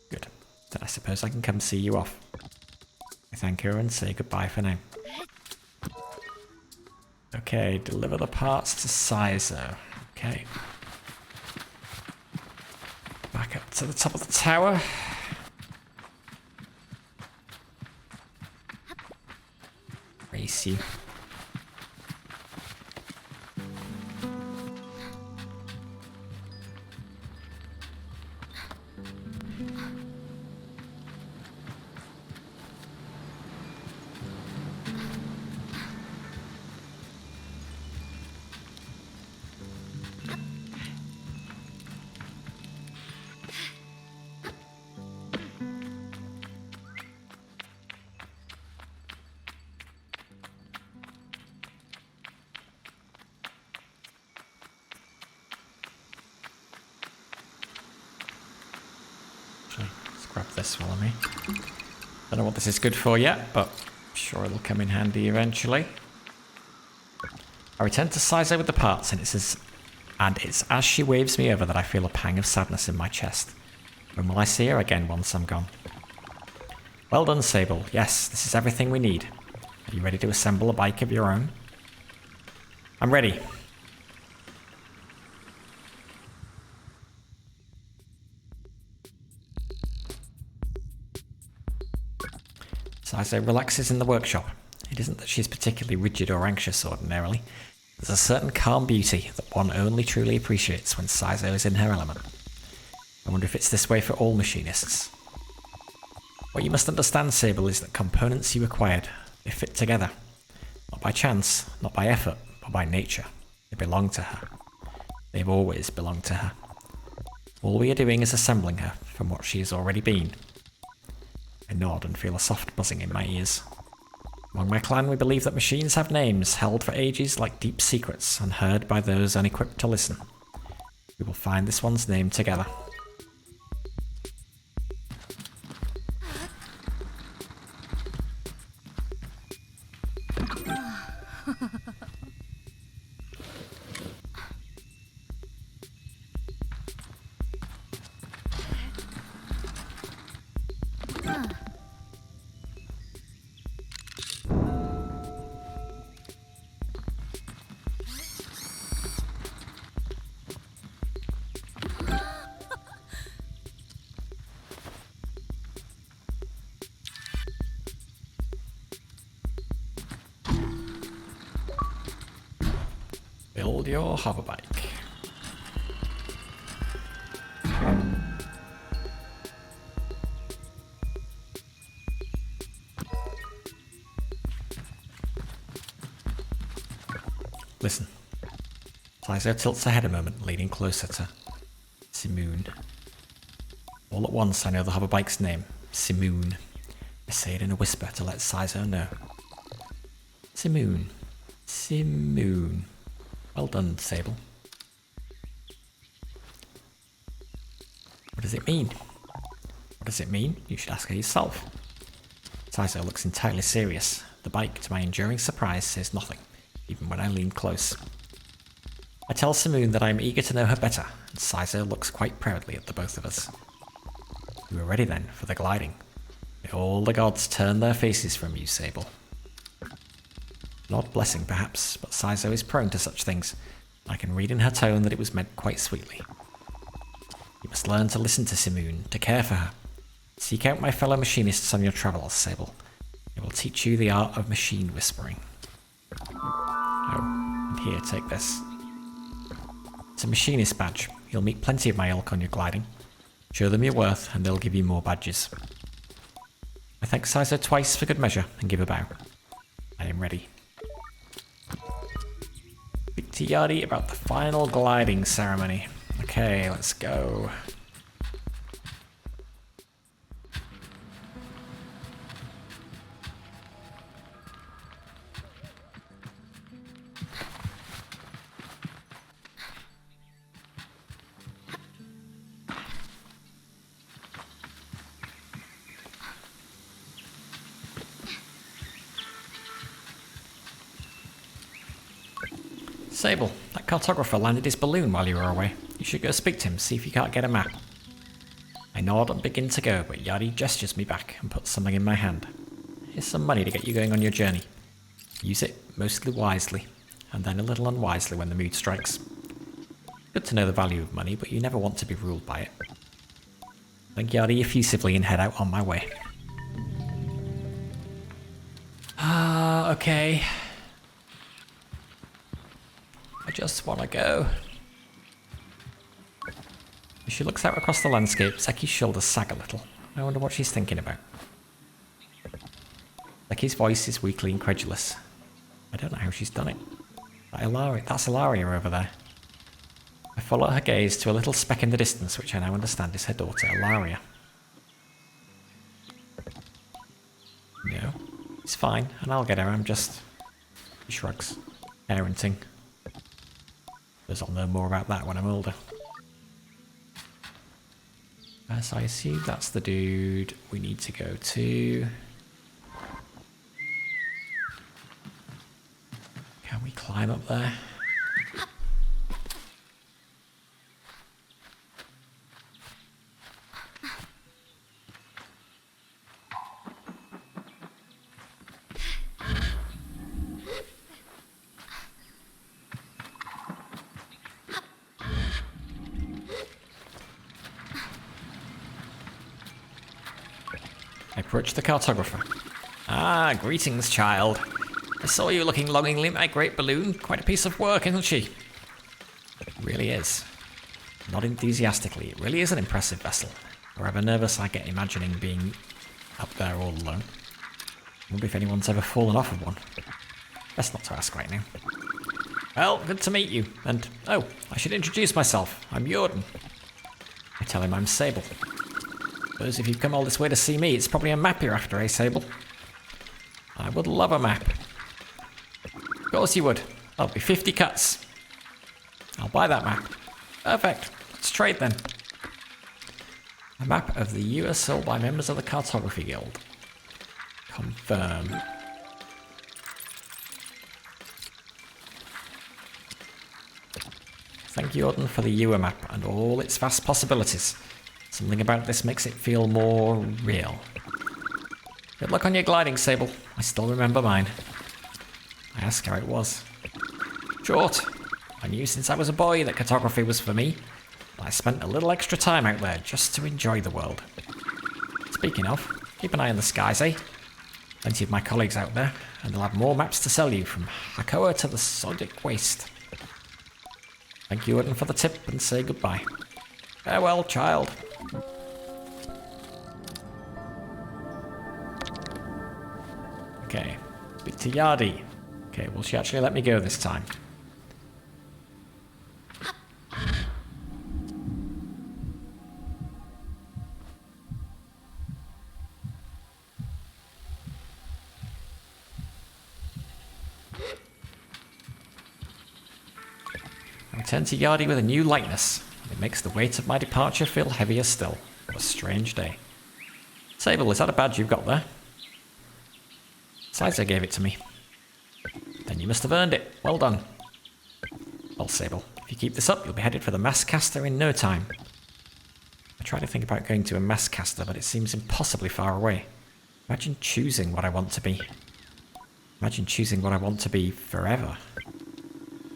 Good. Then I suppose I can come see you off. I thank her and say goodbye for now. Okay, deliver the parts to Sizo. Okay. Back up to the top of the tower. Race you. Let's grab this for me. Don't know what this is good for yet, but I'm sure it'll come in handy eventually. I return to Sizo with the parts, and it's as she waves me over that I feel a pang of sadness in my chest. When will I see her again once I'm gone? Well done, Sable. Yes, this is everything we need. Are you ready to assemble a bike of your own? I'm ready. Sizo relaxes in the workshop. It isn't that she's particularly rigid or anxious ordinarily. There's a certain calm beauty that one only truly appreciates when Sizo is in her element. I wonder if it's this way for all machinists. What you must understand, Sable, is that components you acquired, they fit together. Not by chance, not by effort, but by nature. They belong to her. They've always belonged to her. All we are doing is assembling her from what she has already been. I nod and feel a soft buzzing in my ears. Among my clan, we believe that machines have names held for ages like deep secrets, unheard by those unequipped to listen. We will find this one's name together. Build your hoverbike. Listen. Sizo tilts her head a moment, leaning closer to Simoon. All at once I know the hoverbike's name, Simoon. I say it in a whisper to let Sizo know. Simoon. Simoon. Well done, Sable. What does it mean? What does it mean? You should ask her yourself. Sizo looks entirely serious. The bike, to my enduring surprise, says nothing, even when I lean close. I tell Simoon that I am eager to know her better, and Sizo looks quite proudly at the both of us. We were ready then for the gliding. May all the gods turn their faces from you, Sable. An odd blessing, perhaps, but Sizo is prone to such things. I can read in her tone that it was meant quite sweetly. You must learn to listen to Simoon, to care for her. Seek out my fellow machinists on your travels, Sable. They will teach you the art of machine whispering. Oh, and Here, take this. It's a machinist badge. You'll meet plenty of my ilk on your gliding. Show them your worth and they'll give you more badges. I thank Sizer twice for good measure and give a bow. I am ready. Speak to Yardi about the final gliding ceremony. Okay, let's go. Sable, that cartographer landed his balloon while you were away. You should go speak to him, see if you can't get a map. I nod and begin to go, but Yardi gestures me back and puts something in my hand. Here's some money to get you going on your journey. Use it mostly wisely, and then a little unwisely when the mood strikes. Good to know the value of money, but you never want to be ruled by it. Thank Yardi effusively and head out on my way. Okay. I just want to go. As she looks out across the landscape, Zeki's shoulders sag a little. I wonder what she's thinking about. Zeki's voice is weakly incredulous. I don't know how she's done it. That's Ilaria over there. I follow her gaze to a little speck in the distance, which I now understand is her daughter, Ilaria. No, it's fine, and I'll get her, I'm just... He shrugs. Parenting. I'll know more about that when I'm older. So I assume that's the dude we need to go to. Can we climb up there? I approach the cartographer. Ah, greetings, child. I saw you looking longingly at my great balloon. Quite a piece of work, isn't she? It really is. Not enthusiastically, it really is an impressive vessel. However nervous I get imagining being up there all alone. I wonder if anyone's ever fallen off of one. Best not to ask right now. Well, good to meet you. And, oh, I should introduce myself. I'm Jordan. I tell him I'm Sable. Suppose if you've come all this way to see me, it's probably a map you're after, eh, Sable? I would love a map. Of course you would. That'll be 50 cuts. I'll buy that map. Perfect. Let's trade then. A map of the US sold by members of the Cartography Guild. Confirm. Thank you, Jordan, for the UA map and all its vast possibilities. Something about this makes it feel more real. Good luck on your gliding, Sable. I still remember mine. I ask how it was. Short. I knew since I was a boy that cartography was for me. I spent a little extra time out there just to enjoy the world. Speaking of, keep an eye on the skies, eh? Plenty of my colleagues out there, and they'll have more maps to sell you from Hakoa to the Sodic Waste. Thank you, Jordan, for the tip, and say goodbye. Farewell, child. Okay, speak to Yardi. Okay, will she actually let me go this time? I return to Yardi with a new lightness. It makes the weight of my departure feel heavier still. What a strange day. Sable, is that a badge you've got there? Sizer gave it to me. Then you must have earned it. Well done. Well, Sable, if you keep this up, you'll be headed for the Masscaster in no time. I try to think about going to a Masscaster, but it seems impossibly far away. Imagine choosing what I want to be. Imagine choosing what I want to be forever.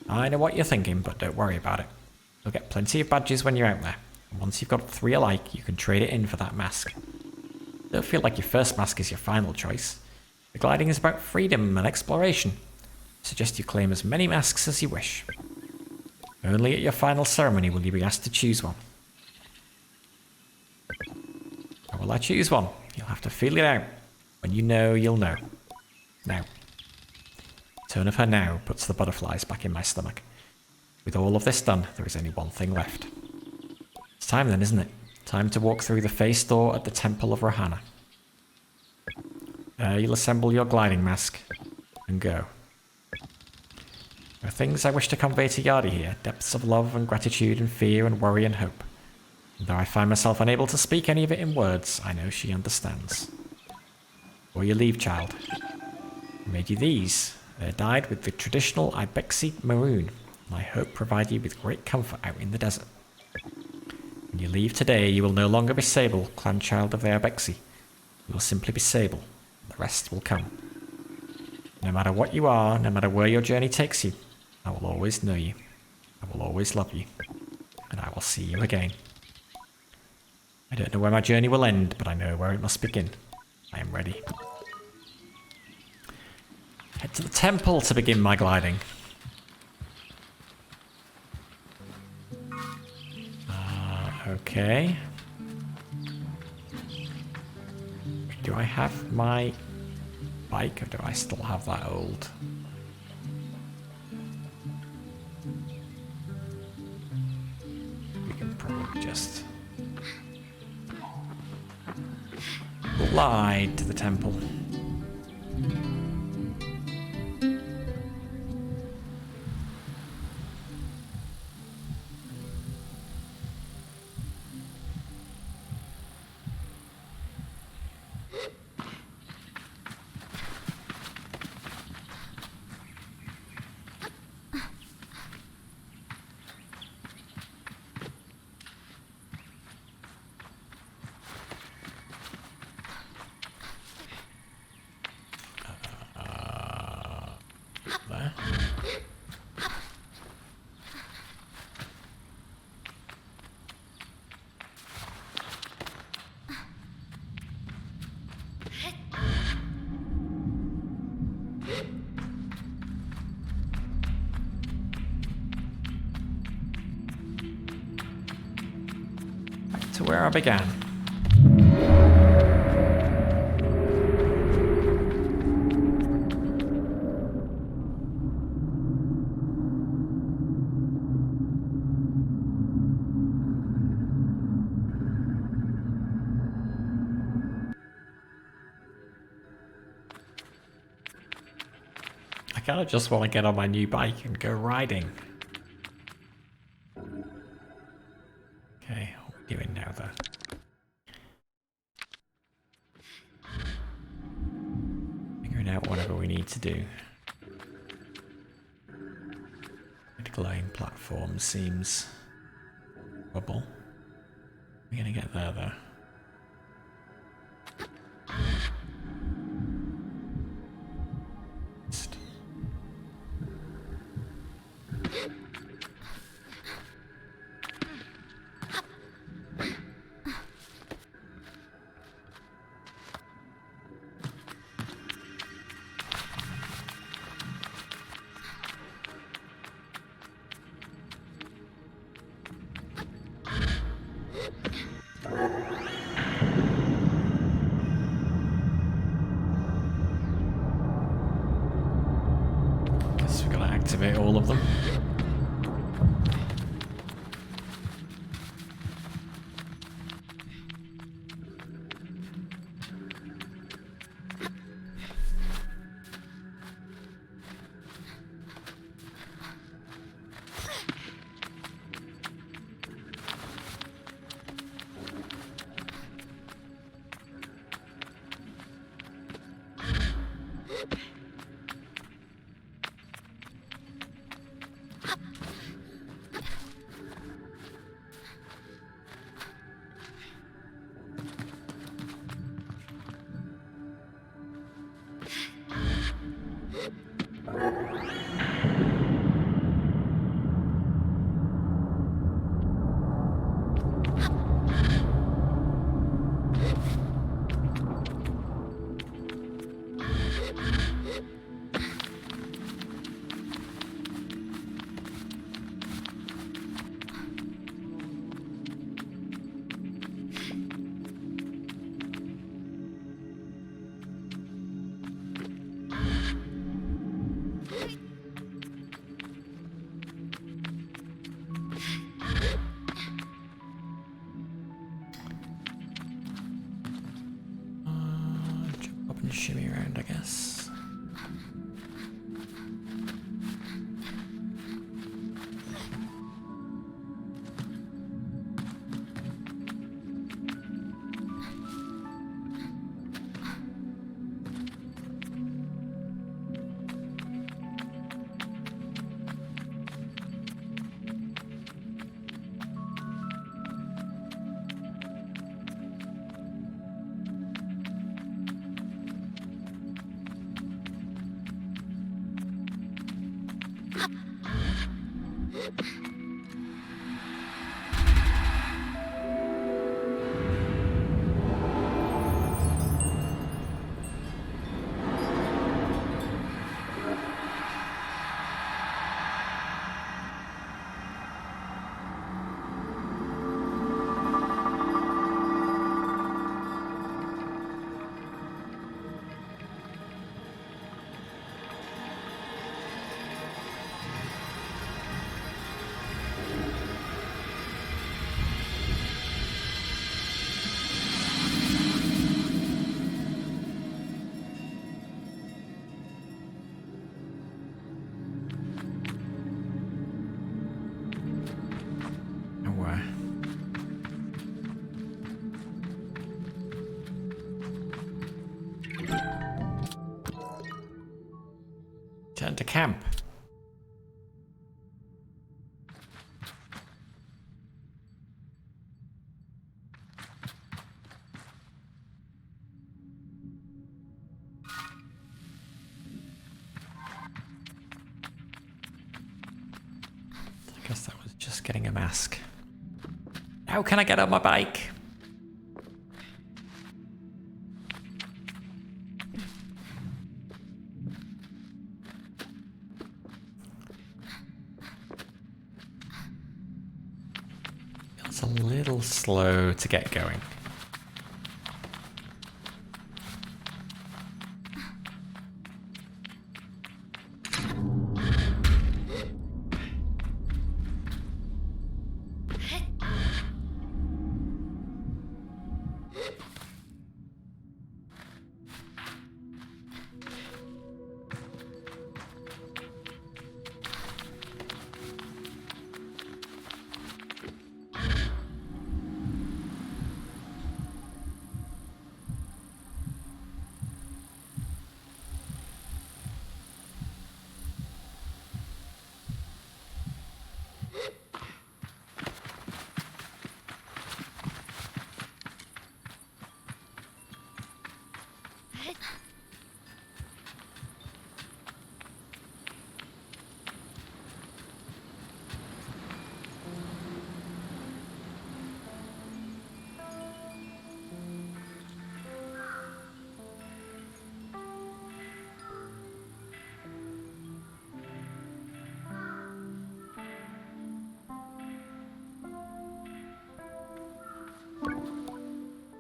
I know what you're thinking, but don't worry about it. You'll get plenty of badges when you're out there. And once you've got 3 alike, you can trade it in for that mask. Don't feel like your first mask is your final choice. The gliding is about freedom and exploration. Suggest you claim as many masks as you wish. Only at your final ceremony will you be asked to choose one. How will I choose one? You'll have to feel it out. When you know, you'll know. Now. Tone of her now puts the butterflies back in my stomach. With all of this done, there is only one thing left. It's time then, isn't it? Time to walk through the face door at the Temple of Rohana. You'll assemble your gliding mask and go. There are things I wish to convey to Yardi here, depths of love and gratitude and fear and worry and hope. And though I find myself unable to speak any of it in words, I know she understands. Before you leave, child, I made you these. They're dyed with the traditional Ibexi maroon, and I hope provide you with great comfort out in the desert. When you leave today, you will no longer be Sable, clan child of the Ibexi. You will simply be Sable. The rest will come. No matter what you are, no matter where your journey takes you, I will always know you. I will always love you. And I will see you again. I don't know where my journey will end, but I know where it must begin. I am ready. Head to the temple to begin my gliding. Okay. Do I have my bike, or do I still have that old? We can probably just glide to the temple. There. Back to where I began. I kind of just want to get on my new bike and go riding. Okay, what are we doing now though? Figuring out whatever we need to do. The glowing platform seems rubble. We're gonna get there though. Guess we're gonna activate all of them. shimmy around, I guess. Turn to camp. I guess that was just getting a mask. How can I get on my bike? It's a little slow to get going.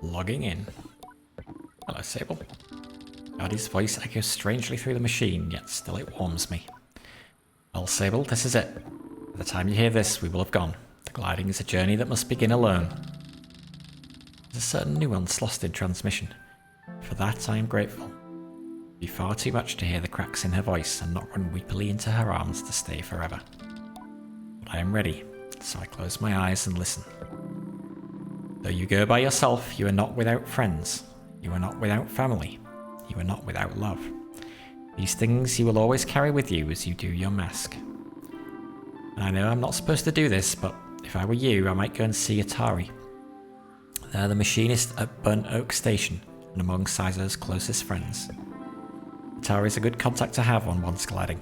Logging in. Hello, Sable. Daddy's voice echoes strangely through the machine, yet still it warms me. Well, Sable, this is it. By the time you hear this, we will have gone. The gliding is a journey that must begin alone. There's a certain nuance lost in transmission. For that, I am grateful. It would be far too much to hear the cracks in her voice and not run weepily into her arms to stay forever. But I am ready, so I close my eyes and listen. Though you go by yourself, you are not without friends. You are not without family. You are not without love. These things you will always carry with you as you do your mask. And I know I'm not supposed to do this, but if I were you, I might go and see Atari. They're the machinist at Burnt Oak Station and among Sizo's closest friends. Atari is a good contact to have on one's gliding.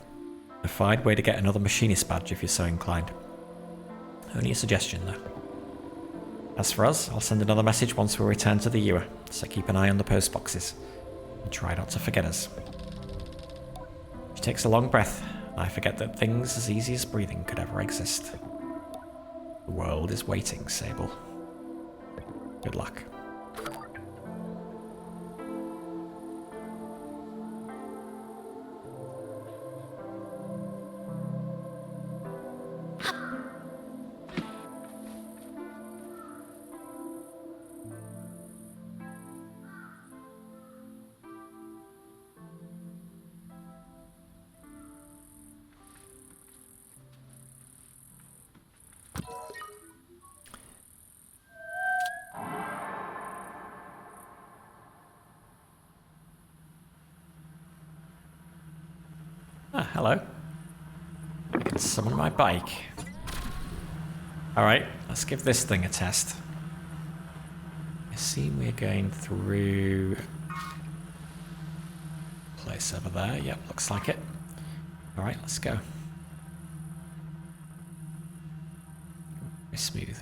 A fine way to get another machinist badge if you're so inclined. Only a suggestion though. As for us, I'll send another message once we return to the Ewer, so keep an eye on the post boxes. And try not to forget us. She takes a long breath, and I forget that things as easy as breathing could ever exist. The world is waiting, Sable. Good luck. hello. I can summon my bike. Alright, let's give this thing a test. I see we're going through... place over there. Yep, looks like it. Alright, let's go. Very smooth.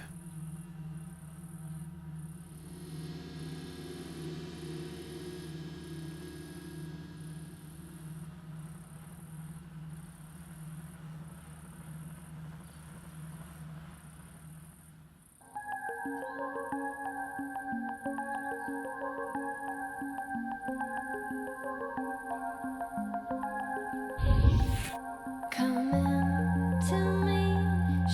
Come in to me,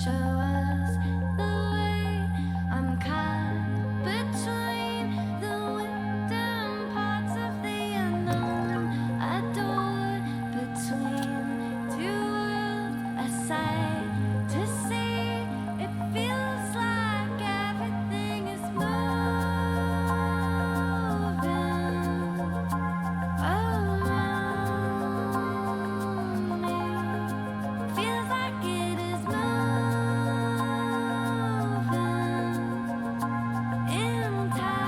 show us the way. I'm caught between the wisdom parts of the unknown. A door between two worlds, a sight to see. It feels like everything is moving around me. Feels like it is moving in time.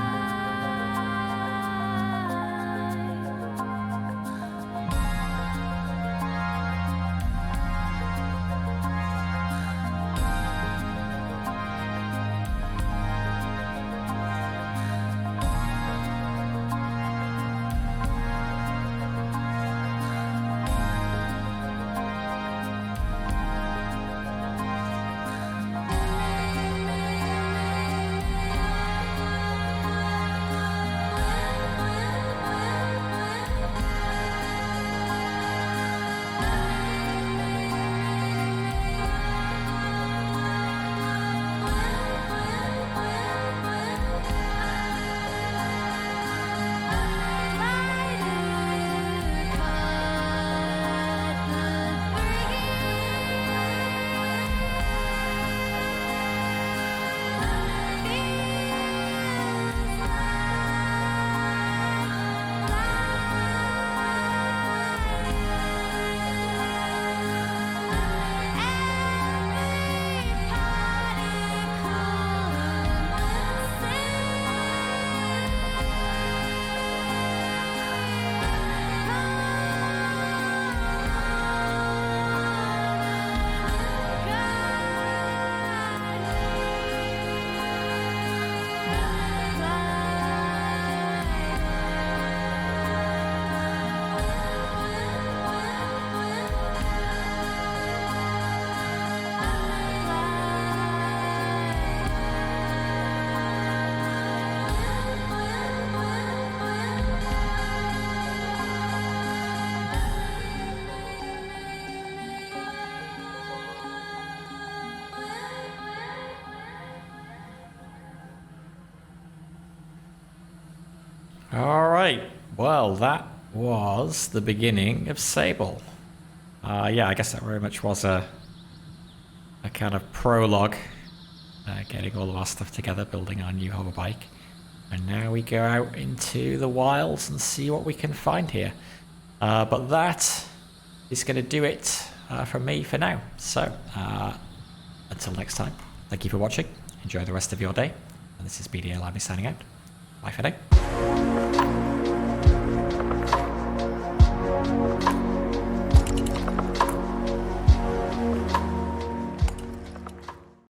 Alright, well that was the beginning of Sable. Yeah, I guess that very much was a kind of prologue, getting all of our stuff together, building our new hover bike. And now we go out into the wilds and see what we can find here. But that is going to do it from me for now. So, until next time, thank you for watching. Enjoy the rest of your day. And this is BDA Lively signing out. Bye for now.